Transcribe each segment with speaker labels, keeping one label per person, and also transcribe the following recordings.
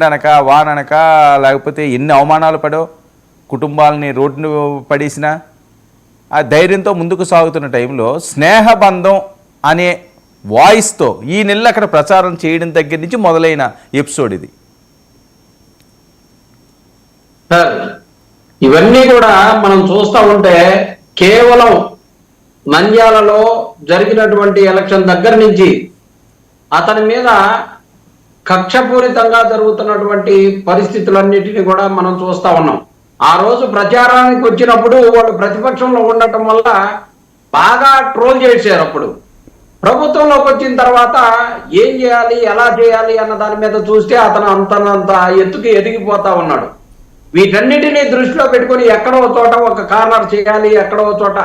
Speaker 1: అనక వాననక లేకపోతే ఎన్ని అవమానాలు పడో కుటుంబాలని రోడ్డును పడేసిన ఆ ధైర్యంతో ముందుకు సాగుతున్న టైంలో స్నేహబంధం అనే వాయిస్తో ఈ నెల అక్కడ ప్రచారం చేయడం దగ్గర నుంచి మొదలైన ఎపిసోడ్ ఇది.
Speaker 2: సార్ ఇవన్నీ కూడా మనం చూస్తూ ఉంటే కేవలం నంద్యాలలో జరిగినటువంటి ఎలక్షన్ దగ్గర నుంచి అతని మీద కక్షపూరితంగా జరుగుతున్నటువంటి పరిస్థితులన్నిటిని కూడా మనం చూస్తా ఉన్నాం. ఆ రోజు ప్రచారానికి వచ్చినప్పుడు వాళ్ళు ప్రతిపక్షంలో ఉండటం వల్ల బాగా ట్రోల్ చేశారు. అప్పుడు ప్రభుత్వంలోకి వచ్చిన తర్వాత ఏం చేయాలి ఎలా చేయాలి అన్న దాని మీద చూస్తే అతను అంత ఎత్తుకి ఎదిగిపోతా ఉన్నాడు. వీటన్నిటిని దృష్టిలో పెట్టుకుని ఎక్కడో చోట ఒక కార్నర్ చేయాలి, ఎక్కడో చోట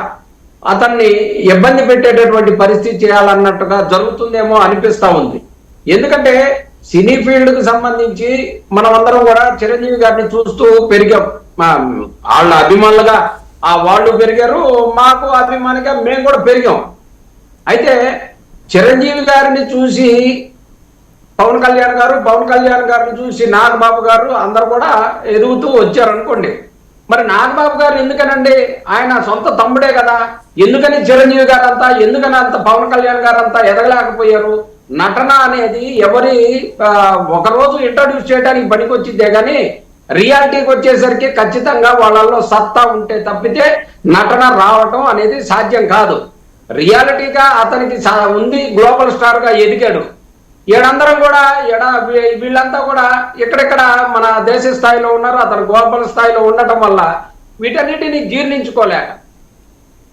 Speaker 2: అతన్ని ఇబ్బంది పెట్టేటటువంటి పరిస్థితి చేయాలన్నట్టుగా జరుగుతుందేమో అనిపిస్తా ఉంది. ఎందుకంటే సినీ ఫీల్డ్ కు సంబంధించి మనం అందరం కూడా చిరంజీవి గారిని చూస్తూ పెరిగాం. వాళ్ళ అభిమానులుగా వాళ్ళు పెరిగారు, మాకు అభిమానిగా మేము కూడా పెరిగాం. అయితే చిరంజీవి గారిని చూసి పవన్ కళ్యాణ్ గారిని చూసి నాగబాబు గారు అందరు కూడా ఎదుగుతూ వచ్చారనుకోండి. మరి నాగబాబు గారు ఎందుకనండి, ఆయన సొంత తమ్ముడే కదా, ఎందుకని చిరంజీవి గారంతా ఎందుకని అంత పవన్ కళ్యాణ్ గారంతా ఎదగలేకపోయారు? నటన అనేది ఎవరి ఒకరోజు ఇంట్రడ్యూస్ చేయడానికి పనికొచ్చిద్దే కానీ రియాలిటీకి వచ్చేసరికి ఖచ్చితంగా వాళ్ళల్లో సత్తా ఉంటే తప్పితే నటన రావటం అనేది సాధ్యం కాదు. రియాలిటీగా అతనికి ఉంది, గ్లోబల్ స్టార్ గా ఎదిగాడు. ఈడందరం కూడా వీళ్ళంతా కూడా ఇక్కడిక్కడ మన దేశ స్థాయిలో ఉన్నారు, అతను గ్లోబల్ స్థాయిలో ఉండటం వల్ల వీటన్నిటిని జీర్ణించుకోలేక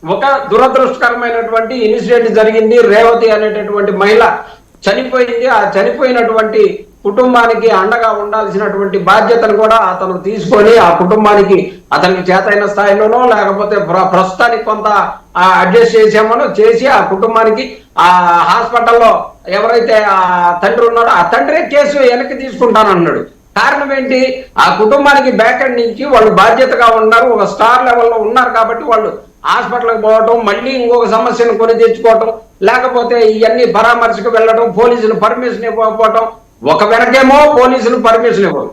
Speaker 2: ఒక దురదృష్టకరమైనటువంటి ఇన్సిడెంట్ జరిగింది. రేవతి అనేటటువంటి మహిళ చనిపోయింది. ఆ చనిపోయినటువంటి కుటుంబానికి అండగా ఉండాల్సినటువంటి బాధ్యతను కూడా అతను తీసుకొని ఆ కుటుంబానికి అతనికి చేతైన స్థాయిలోనో లేకపోతే ప్రస్తుతానికి కొంత అడ్జస్ట్ చేసామనో చేసి ఆ కుటుంబానికి ఆ హాస్పిటల్లో ఎవరైతే ఆ తండ్రి ఉన్నాడో ఆ తండ్రి కేసు వెనక్కి తీసుకుంటానన్నాడు. కారణం ఏంటి? ఆ కుటుంబానికి బ్యాక్ ఎండ్ నుంచి వాళ్ళు బాధ్యతగా ఉన్నారు, ఒక స్టార్ లెవెల్లో ఉన్నారు కాబట్టి వాళ్ళు హాస్పిటల్కి పోవటం, మళ్ళీ ఇంకొక సమస్యను కొని తెచ్చుకోవటం, లేకపోతే ఇవన్నీ పరామర్శకు వెళ్ళడం, పోలీసులు పర్మిషన్ ఇవ్వకపోవటం. ఒక వెనకేమో పోలీసులు పర్మిషన్ ఇవ్వరు,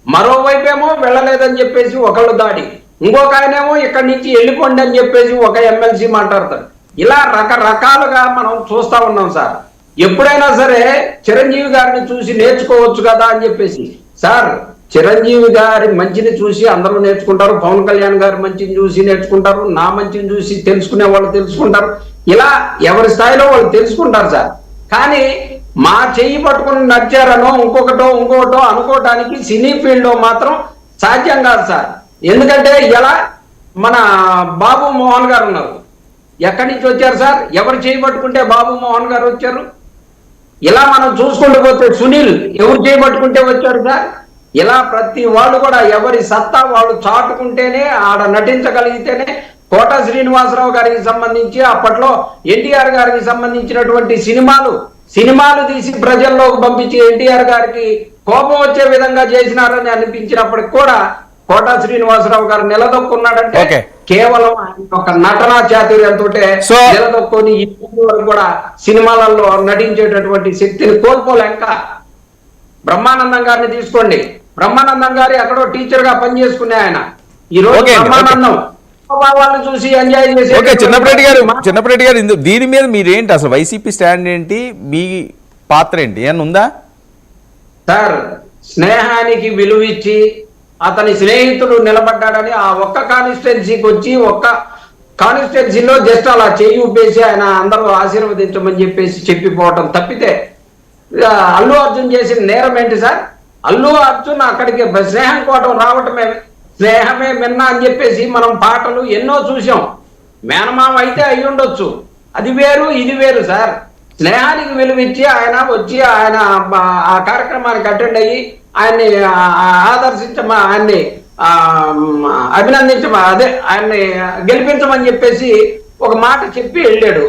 Speaker 2: మరోవైపేమో వెళ్ళలేదని చెప్పేసి ఒకళ్ళు దాడి, ఇంకొక ఆయనేమో ఇక్కడి నుంచి వెళ్ళిపోండి అని చెప్పేసి ఒక ఎమ్మెల్సీ మాట్లాడతారు. ఇలా రకరకాలుగా మనం చూస్తా ఉన్నాం సార్. ఎప్పుడైనా సరే చిరంజీవి గారిని చూసి నేర్చుకోవచ్చు కదా అని చెప్పేసి. సార్ చిరంజీవి గారి మంచిని చూసి అందరూ నేర్చుకుంటారు, పవన్ కళ్యాణ్ గారి మంచిని చూసి నేర్చుకుంటారు, నా మంచిని చూసి తెలుసుకునే వాళ్ళు తెలుసుకుంటారు. ఇలా ఎవరి స్థాయిలో వాళ్ళు తెలుసుకుంటారు సార్. కానీ మా చెయ్యి పట్టుకుని నడిచారనో ఇంకొకటో అనుకోవటానికి సినీ ఫీల్డ్ లో మాత్రం సాధ్యం కాదు సార్. ఎందుకంటే ఇలా మన బాబు మోహన్ గారు ఉన్నారు. ఎక్కడి నుంచి వచ్చారు సార్? ఎవరు చేయి పట్టుకుంటే బాబు మోహన్ గారు వచ్చారు? ఇలా మనం చూసుకుంటూ పోతే సునీల్ ఎవరు చేయి పట్టుకుంటే వచ్చారు సార్? ఇలా ప్రతి వాళ్ళు కూడా ఎవరి సత్తా వాళ్ళు చాటుకుంటేనే ఆడ నటించగలిగితేనే. కోట శ్రీనివాసరావు గారికి సంబంధించి అప్పట్లో ఎన్టీఆర్ గారికి సంబంధించినటువంటి సినిమాలు తీసి ప్రజల్లోకి పంపించి ఎన్టీఆర్ గారికి కోపం వచ్చే విధంగా చేసినారని అనిపించినప్పటికి కూడా కోట శ్రీనివాసరావు గారు నిలదొక్కున్నాడంటే కేవలం ఒక నటనా చాతుర్యంతో నిలదొక్కుని ఇప్పటి వరకు కూడా సినిమాలలో నటించేటటువంటి శక్తిని కోల్పోలేక. బ్రహ్మానందం గారిని తీసుకోండి. బ్రహ్మానందం గారు ఎక్కడో టీచర్ గా పనిచేసుకునే ఆయన ఈ రోజు బ్రహ్మానందం వాళ్ళని చూసి ఎంజాయ్ చేసి.
Speaker 1: చిన్నప్పటి గారు దీని మీద మీరేంటి అసలు వైసీపీ స్టాండ్ ఏంటి, మీ పాత్ర ఏంటి ఏమన్నా ఉందా
Speaker 2: సార్? స్నేహానికి విలువిచ్చి అతని స్నేహితుడు నిలబడ్డాడని ఆ ఒక్క కాన్స్టిట్యున్సీకి వచ్చి ఒక్క కాన్స్టిట్యున్సీలో జస్ట్ అలా చేయి ఊపేసి ఆయన అందరూ ఆశీర్వదించమని చెప్పేసి చెప్పిపోవటం తప్పితే అల్లు అర్జున్ చేసిన నేరం ఏంటి సార్? అల్లు అర్జున్ అక్కడికి స్నేహం కోటం రావటమే స్నేహమే మిన్న అని చెప్పేసి మనం పాటలు ఎన్నో చూసాం. మేనమామ అయితే అయి ఉండొచ్చు, అది వేరు ఇది వేరు సార్. స్నేహానికి విలువిచ్చి ఆయన వచ్చి ఆయన ఆ కార్యక్రమానికి అటెండ్ అయ్యి ఆయన్ని ఆయన్ని ఆయన్ని గెలిపించమని చెప్పేసి ఒక మాట చెప్పి వెళ్ళాడు.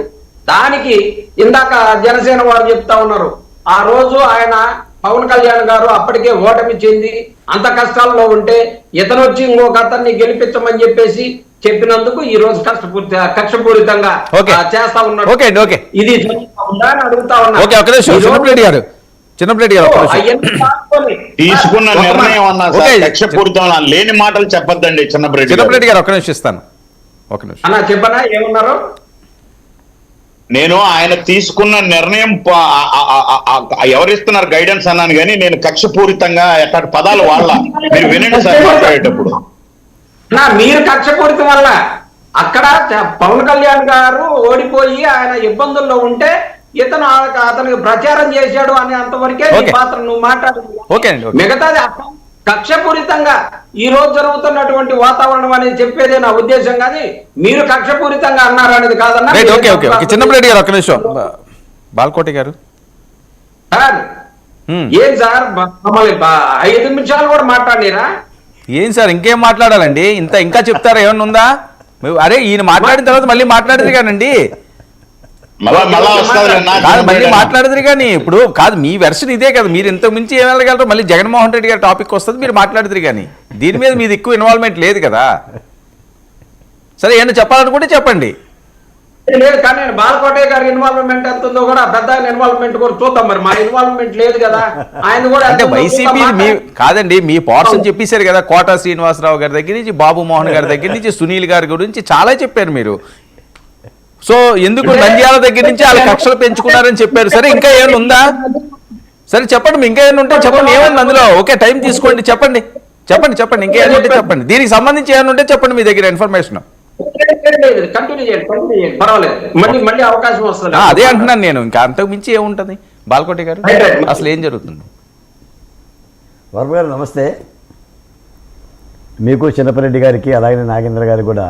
Speaker 2: దానికి ఇందాక జనసేన వారు చెప్తా ఉన్నారు, ఆ రోజు ఆయన పవన్ కళ్యాణ్ గారు అప్పటికే ఓటమి చెంది అంత కష్టాల్లో ఉంటే ఇతను వచ్చి ఇంకొక అతన్ని గెలిపించమని చెప్పేసి చెప్పినందుకు ఈ రోజు కక్షపూరితంగా చేస్తా ఉన్నాడు. ఇది అడుగుతా ఉన్నా.
Speaker 1: చిన్నప్పటి గారు ఒక్క నిమిషం.
Speaker 2: అవన్నీ కాకపోతే
Speaker 3: తీసుకున్న
Speaker 2: ఒక మాట.
Speaker 3: నిర్ణయం అన్నా
Speaker 1: ఓకే.
Speaker 3: సార్ కక్షపూరితం లేని మాటలు చెప్పొద్దండి చిన్నప్పటి
Speaker 1: చిన్నప్పటి గారు ఒక్క నిమిషం ఇస్తాను, ఒక నిమిషం.
Speaker 2: అన్న చెప్పనా ఏమన్నారు?
Speaker 3: నేను ఆయన తీసుకున్న నిర్ణయం ఎవరిస్తున్నారు గైడెన్స్ అన్నాను కానీ నేను కక్షపూరితంగా ఎట్లాంటి పదాలు వాళ్ళ మీరు వినండి సార్ మాట్లాడేటప్పుడు.
Speaker 2: మీరు కక్షపూరితం వల్ల అక్కడ పవన్ కళ్యాణ్ గారు ఓడిపోయి ఆయన ఇబ్బందుల్లో ఉంటే ఇతను అతనికి ప్రచారం చేశాడు అనే అంతవరకే నీ
Speaker 1: ఓకే.
Speaker 2: పాత్ర నువ్వు మాట్లాడు.
Speaker 1: ఓకే అండి, ఓకే.
Speaker 2: మిగతాది కక్షపూరితంగా ఈ రోజు జరుగుతున్నటువంటి వాతావరణం అనేది చెప్పేదే నా ఉద్దేశం, కానీ మీరు కక్షపూరితంగా అన్నారు అనేది కాదన్నా.
Speaker 1: Right, okay okay okay. చిన్నప్పటి గారు ఒక్క నిమిషం. బాల్కోటి గారు
Speaker 2: సార్, ఏం సార్ మమ్మల్ని 5 నిమిషాలు కూడా మాట్లాడిరా?
Speaker 1: ఏం సార్ ఇంకేం మాట్లాడాలండి? ఇంకా చెప్తారా? ఏమన్నా ఉందా? అరే ఈయన మాట్లాడిన తర్వాత మళ్ళీ మాట్లాడేది కానండి,
Speaker 3: మళ్ళా వస్తుంది
Speaker 1: కాదు మళ్ళీ మాట్లాడదురు కానీ. ఇప్పుడు కాదు మీ వెర్షన్ ఇదే కదా, మీరు ఇంతకు మించి ఏం వెళ్ళగలరు? మళ్ళీ జగన్మోహన్ రెడ్డి గారి టాపిక్ వస్తుంది, మీరు మాట్లాడదురు కానీ దీని మీద మీది ఎక్కువ ఇన్వాల్వ్మెంట్ లేదు కదా. సరే ఏమన్నా చెప్పాలనుకుంటే చెప్పండి.
Speaker 2: లేదు కానీ నేను బాలకోటయ్య గారి ఇన్వాల్వ్మెంట్ ఎంత ఉందో కూడా పెద్ద ఇన్వాల్వ్మెంట్ కూడా చూద్దాం. మరి మా ఇన్వాల్వ్మెంట్ లేదు కదా, ఆయన కూడా
Speaker 1: అంటే వైసీపీ మీ కాదండి, మీ పోర్షన్ చెప్పేశారు కదా. కోటా శ్రీనివాసరావు గారి దగ్గర నుంచి, బాబు మోహన్ గారి దగ్గర నుంచి, సునీల్ గారి గురించి చాలా చెప్పారు మీరు. సో ఎందుకు నంద్యాల దగ్గర నుంచి వాళ్ళ కక్షలు పెంచుకున్నారని చెప్పారు. సరే ఇంకా ఏమైనా ఉందా? సరే చెప్పండి, ఇంకా ఏమైనా ఉంటే చెప్పండి. ఏముంది అందులో? ఓకే టైం తీసుకోండి, చెప్పండి చెప్పండి చెప్పండి ఇంకా ఏమైనా ఉంటే చెప్పండి. దీనికి సంబంధించి ఏమైనా ఉంటే చెప్పండి మీ దగ్గర ఇన్ఫర్మేషన్.
Speaker 2: కంటిన్యూ చేయండి, పర్వాలేదు. మళ్ళీ అవకాశం వస్తుంది.
Speaker 1: అదే అంటున్నాను నేను, ఇంకా అంతకు మించి ఏముంటది? బాల్కోటి గారు అసలు ఏం జరుగుతుంది?
Speaker 4: వర్మ గారు నమస్తే. మీకు చిన్నపరెడ్డి గారికి అలాగే నాగేంద్ర గారికి కూడా